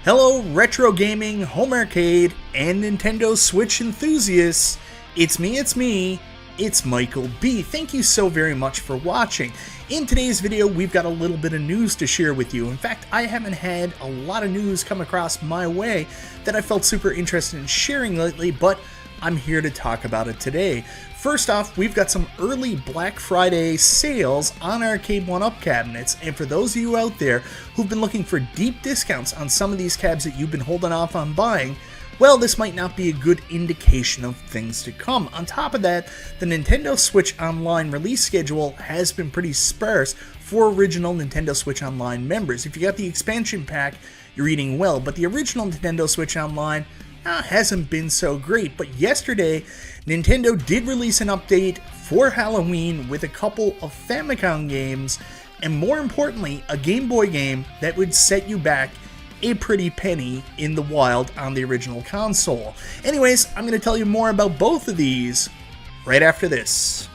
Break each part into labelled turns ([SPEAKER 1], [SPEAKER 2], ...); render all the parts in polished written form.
[SPEAKER 1] Hello retro gaming, home arcade, and Nintendo Switch enthusiasts. It's me, it's Michael B. Thank you so very much for watching. In today's video, we've got a little bit of news to share with you. In fact, I haven't had a lot of news come across my way that I felt super interested in sharing lately, but I'm here to talk about it today. First off, we've got some early Black Friday sales on Arcade1Up cabinets, and for those of you out there who've been looking for deep discounts on some of these cabs that you've been holding off on buying, well, this might not be a good indication of things to come. On top of that, the Nintendo Switch Online release schedule has been pretty sparse for original Nintendo Switch Online members. If you got the expansion pack, you're eating well, but the original Nintendo Switch Online hasn't been so great. But yesterday, Nintendo did release an update for Halloween with a couple of Famicom games, and more importantly, a Game Boy game that would set you back a pretty penny in the wild on the original console. Anyways, I'm going to tell you more about both of these right after this.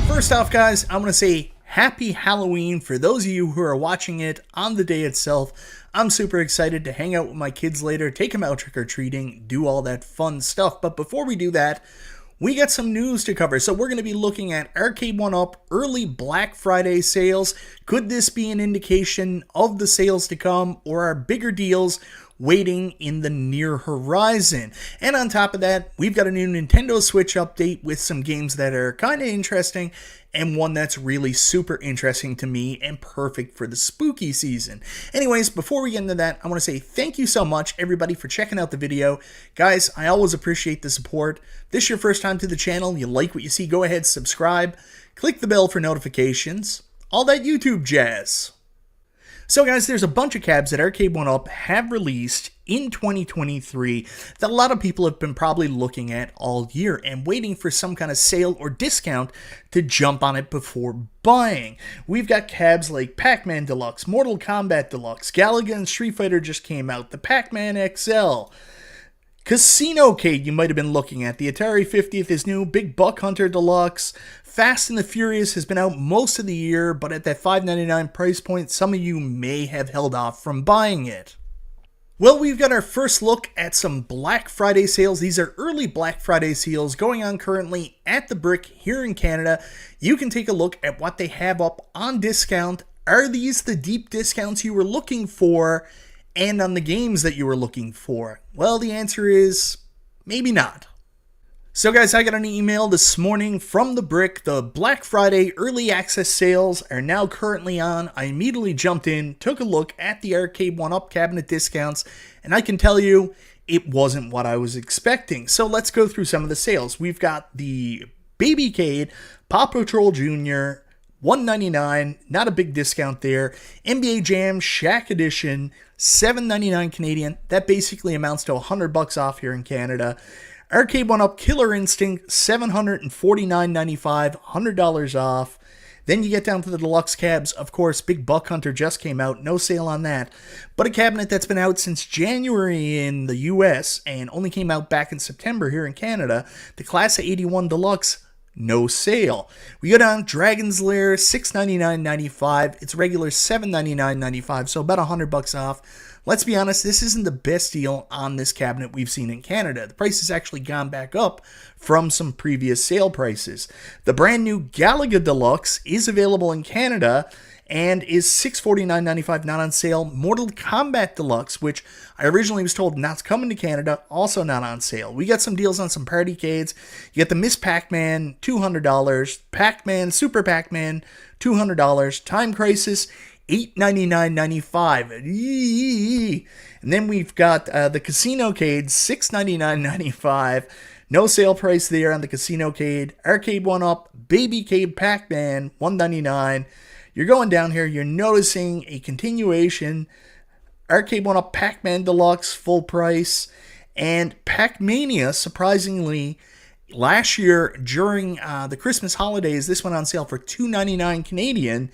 [SPEAKER 1] First off, guys, I want to say Happy Halloween for those of you who are watching it on the day itself. I'm super excited to hang out with my kids later, take them out trick-or-treating, do all that fun stuff. But before we do that, we got some news to cover. So we're going to be looking at Arcade1Up early Black Friday sales. Could this be an indication of the sales to come, or are bigger deals waiting in the near horizon? And on top of that, we've got a new Nintendo Switch update with some games that are kind of interesting, and one that's really super interesting to me and perfect for the spooky season. Anyways, before we get into that, I want to say thank you so much, everybody, for checking out the video. Guys, I always appreciate the support. If this is your first time to the channel, you like what you see, go ahead, subscribe, click the bell for notifications, all that YouTube jazz. So guys, there's a bunch of cabs that Arcade1Up have released in 2023 that a lot of people have been probably looking at all year and waiting for some kind of sale or discount to jump on it before buying. We've got cabs like Pac-Man Deluxe, Mortal Kombat Deluxe, Galaga and Street Fighter just came out, the Pac-Man XL, Casino-Cade you might have been looking at, the Atari 50th is new, Big Buck Hunter Deluxe, Fast and the Furious has been out most of the year, but at that $5.99 price point, some of you may have held off from buying it. Well, we've got our first look at some Black Friday sales. These are early Black Friday sales going on currently at the Brick here in Canada. You can take a look at what they have up on discount. Are these the deep discounts you were looking for, and on the games that you were looking for? Well, the answer is maybe not. So guys, I got an email this morning from the Brick. The Black Friday early access sales are now currently on. I immediately jumped in, took a look at the Arcade1Up cabinet discounts, and I can tell you it wasn't what I was expecting. So let's go through some of the sales. We've got the Babycade Paw Patrol Jr., $1.99, not a big discount there. NBA Jam Shaq Edition, $7.99 Canadian. That basically amounts to $100 off here in Canada. Arcade1Up Killer Instinct, $749.95, $100 off. Then you get down to the deluxe cabs. Of course, Big Buck Hunter just came out, no sale on that. But a cabinet that's been out since January in the US and only came out back in September here in Canada, the Class of 81 Deluxe, no sale. We go down Dragon's Lair, $699.95. It's regular $799.95, so about $100 off. Let's be honest, this isn't the best deal on this cabinet we've seen in Canada. The price has actually gone back up from some previous sale prices. The brand new Galaga Deluxe is available in Canada and is $649.95, not on sale. Mortal Kombat Deluxe, which I originally was told not coming to Canada, also not on sale. We got some deals on some Partycades. You get the Miss Pac-Man, $200. Pac-Man, Super Pac-Man, $200. Time Crisis, $899.95. And then we've got the Casino-Cade, $699.95. No sale price there on the Casino-Cade. Arcade1Up, Babycade Pac-Man, $199. You're going down here, you're noticing a continuation. Arcade1Up Pac-Man Deluxe, full price. And Pac-Mania, surprisingly, last year during the Christmas holidays, this went on sale for $2.99 Canadian.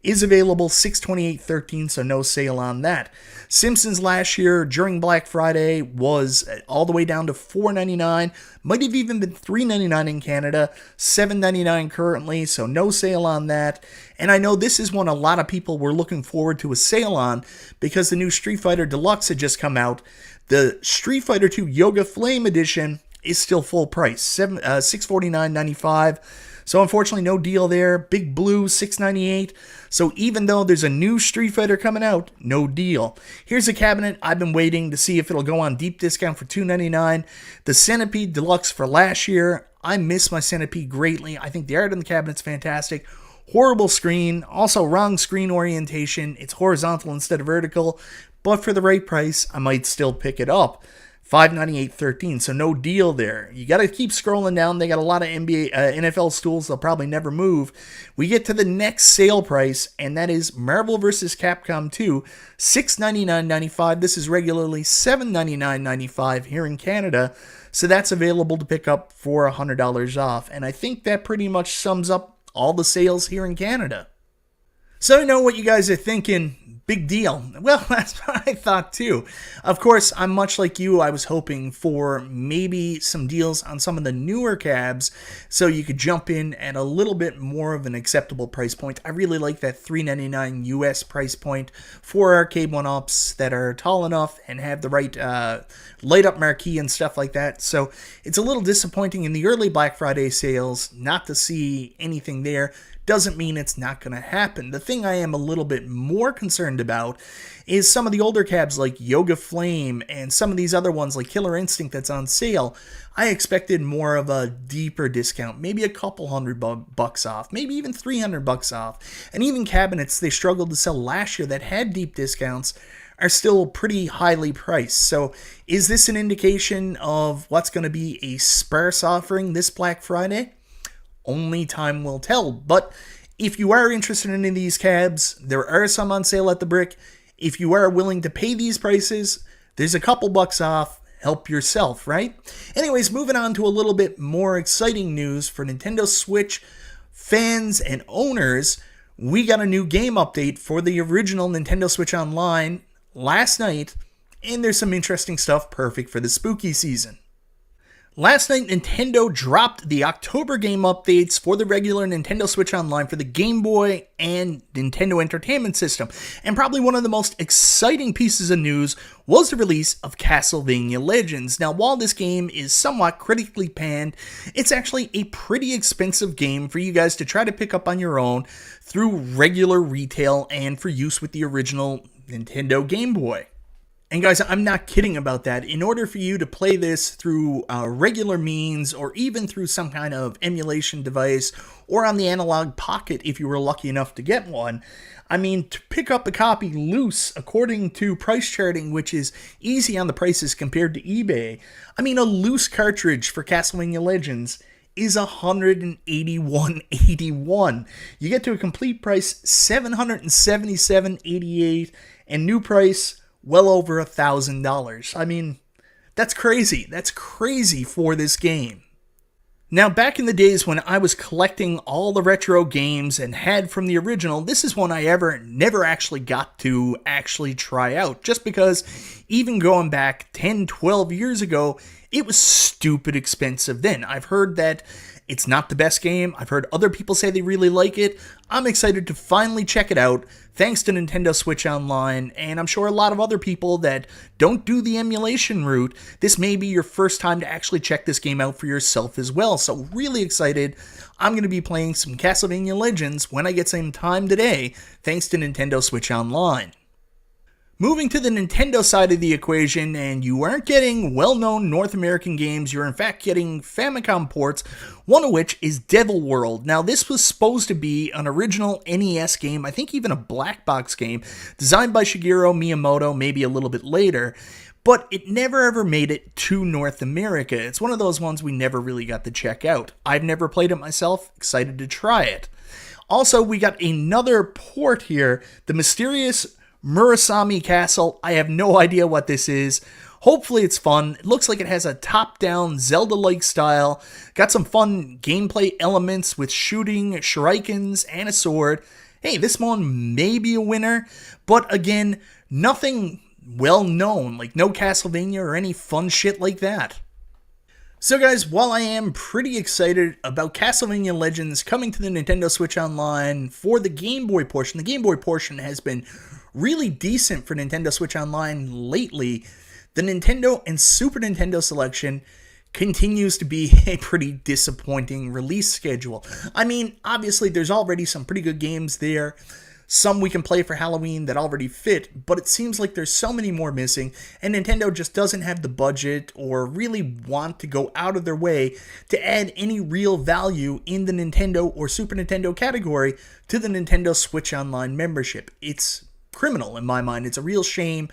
[SPEAKER 1] is available $628.13, so no sale on that. Simpsons last year during Black Friday was all the way down to $4.99, might have even been $3.99 in Canada, $7.99 currently, so no sale on that. And I know this is one a lot of people were looking forward to a sale on because the new Street Fighter Deluxe had just come out. The Street Fighter 2 Yoga Flame Edition is still full price, $649.95. So unfortunately, no deal there. Big Blue, $698. So even though there's a new Street Fighter coming out, no deal. Here's a cabinet I've been waiting to see if it'll go on deep discount for $299. The Centipede Deluxe for last year. I miss my Centipede greatly. I think the art on the cabinet's fantastic. Horrible screen. Also wrong screen orientation. It's horizontal instead of vertical. But for the right price, I might still pick it up. $598.13, so no deal there. You got to keep scrolling down. They got a lot of NFL stools they'll probably never move. We get to the next sale price, and that is Marvel vs. Capcom 2, $699.95. This is regularly $799.95 here in Canada, so that's available to pick up for $100 off. And I think that pretty much sums up all the sales here in Canada. So I know what you guys are thinking. Big deal. Well, that's what I thought too. Of course, I'm much like you. I was hoping for maybe some deals on some of the newer cabs so you could jump in at a little bit more of an acceptable price point. I really like that $399 US price point for Arcade1Ups that are tall enough and have the right light up marquee and stuff like that. So it's a little disappointing in the early Black Friday sales not to see anything there. Doesn't mean it's not going to happen. The thing I am a little bit more concerned about is some of the older cabs like Yoga Flame and some of these other ones like Killer Instinct that's on sale. I expected more of a deeper discount, maybe a couple $100 off, maybe even $300 off. And even cabinets they struggled to sell last year that had deep discounts are still pretty highly priced. So is this an indication of what's going to be a sparse offering this Black Friday? Only time will tell. But if you are interested in any of these cabs, there are some on sale at the Brick. If you are willing to pay these prices, there's a couple bucks off. Help yourself, right? Anyways, moving on to a little bit more exciting news for Nintendo Switch fans and owners. We got a new game update for the original Nintendo Switch Online last night, and there's some interesting stuff perfect for the spooky season. Last night, Nintendo dropped the October game updates for the regular Nintendo Switch Online for the Game Boy and Nintendo Entertainment System. And probably one of the most exciting pieces of news was the release of Castlevania Legends. Now, while this game is somewhat critically panned, it's actually a pretty expensive game for you guys to try to pick up on your own through regular retail and for use with the original Nintendo Game Boy. And guys, I'm not kidding about that. In order for you to play this through regular means or even through some kind of emulation device or on the Analog Pocket if you were lucky enough to get one, I mean, to pick up a copy loose according to price charting, which is easy on the prices compared to eBay, I mean, a loose cartridge for Castlevania Legends is $181.81. You get to a complete price $777.88 and new price well over $1,000. I mean, that's crazy. That's crazy for this game. Now, back in the days when I was collecting all the retro games and had from the original, this is one I never actually got to actually try out. Just because even going back 10, 12 years ago, it was stupid expensive then. I've heard that it's not the best game. I've heard other people say they really like it. I'm excited to finally check it out, thanks to Nintendo Switch Online, and I'm sure a lot of other people that don't do the emulation route, this may be your first time to actually check this game out for yourself as well. So really excited. I'm going to be playing some Castlevania Legends when I get some time today, thanks to Nintendo Switch Online. Moving to the Nintendo side of the equation, and you aren't getting well-known North American games, you're in fact getting Famicom ports, one of which is Devil World. Now, this was supposed to be an original NES game, I think even a black box game, designed by Shigeru Miyamoto maybe a little bit later, but it never ever made it to North America. It's one of those ones we never really got to check out. I've never played it myself, excited to try it. Also, we got another port here, the mysterious Murasame Castle. I have no idea what this is. Hopefully it's fun. It looks like it has a top-down Zelda-like style. Got some fun gameplay elements with shooting, shurikens, and a sword. hey, this one may be a winner, but again, nothing well known, like no Castlevania or any fun shit like that. So guys, while I am pretty excited about Castlevania Legends coming to the Nintendo Switch Online for the Game Boy portion, the Game Boy portion has been really decent for Nintendo Switch Online lately. The Nintendo and Super Nintendo selection continues to be a pretty disappointing release schedule. I mean, obviously there's already some pretty good games there. Some we can play for Halloween that already fit, but it seems like there's so many more missing, and Nintendo just doesn't have the budget or really want to go out of their way to add any real value in the Nintendo or Super Nintendo category to the Nintendo Switch Online membership. It's criminal in my mind. It's a real shame.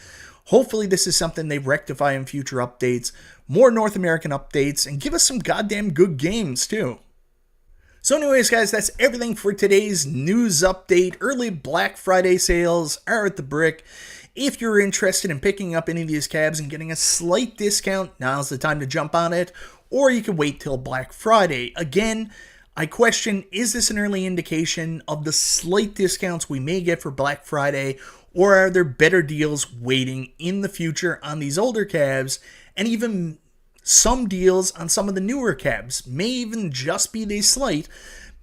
[SPEAKER 1] Hopefully this is something they rectify in future updates, more North American updates, and give us some goddamn good games too. So anyways, guys, that's everything for today's news update. Early Black Friday sales are at the brick. If you're interested in picking up any of these cabs and getting a slight discount, now's the time to jump on it, or you can wait till Black Friday. Again, I question, is this an early indication of the slight discounts we may get for Black Friday, or are there better deals waiting in the future on these older cabs, and even some deals on some of the newer cabs? May even just be they slight,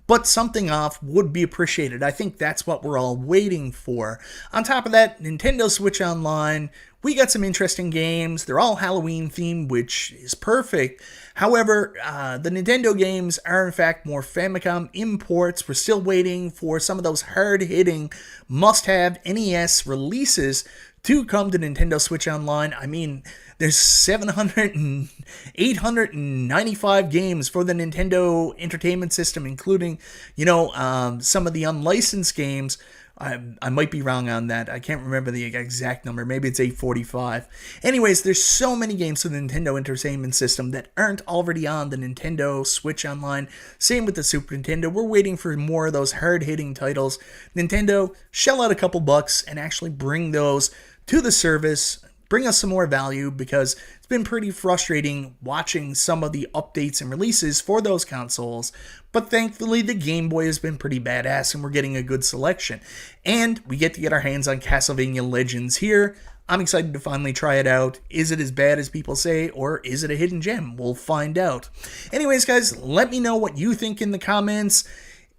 [SPEAKER 1] but something off would be appreciated. I think that's what we're all waiting for. On top of that, Nintendo Switch Online, we got some interesting games. They're all Halloween themed, which is perfect. However, the Nintendo games are in fact more Famicom imports. We're still waiting for some of those hard-hitting must-have NES releases to come to Nintendo Switch Online. I mean, there's 895 games for the Nintendo Entertainment System, including, some of the unlicensed games. I might be wrong on that. I can't remember the exact number. Maybe it's 845. Anyways, there's so many games for the Nintendo Entertainment System that aren't already on the Nintendo Switch Online. Same with the Super Nintendo. We're waiting for more of those hard-hitting titles. Nintendo, shell out a couple bucks and actually bring those to the service. Bring us some more value, because it's been pretty frustrating watching some of the updates and releases for those consoles. But thankfully, the Game Boy has been pretty badass and we're getting a good selection. And we get to get our hands on Castlevania Legends here. I'm excited to finally try it out. Is it as bad as people say, or is it a hidden gem? We'll find out. Anyways, guys, let me know what you think in the comments.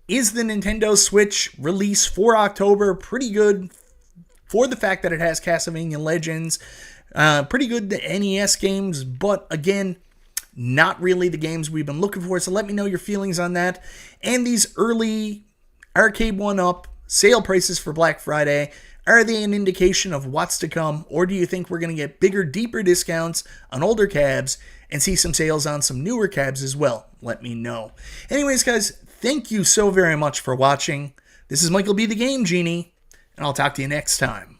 [SPEAKER 1] Is the Nintendo Switch release for October pretty good for the fact that it has Castlevania Legends? Pretty good NES games, but again, not really the games we've been looking for. So let me know your feelings on that. And these early Arcade1Up sale prices for Black Friday, are they an indication of what's to come? Or do you think we're going to get bigger, deeper discounts on older cabs and see some sales on some newer cabs as well? Let me know. Anyways, guys, thank you so very much for watching. This is Michael B. the Game Genie, and I'll talk to you next time.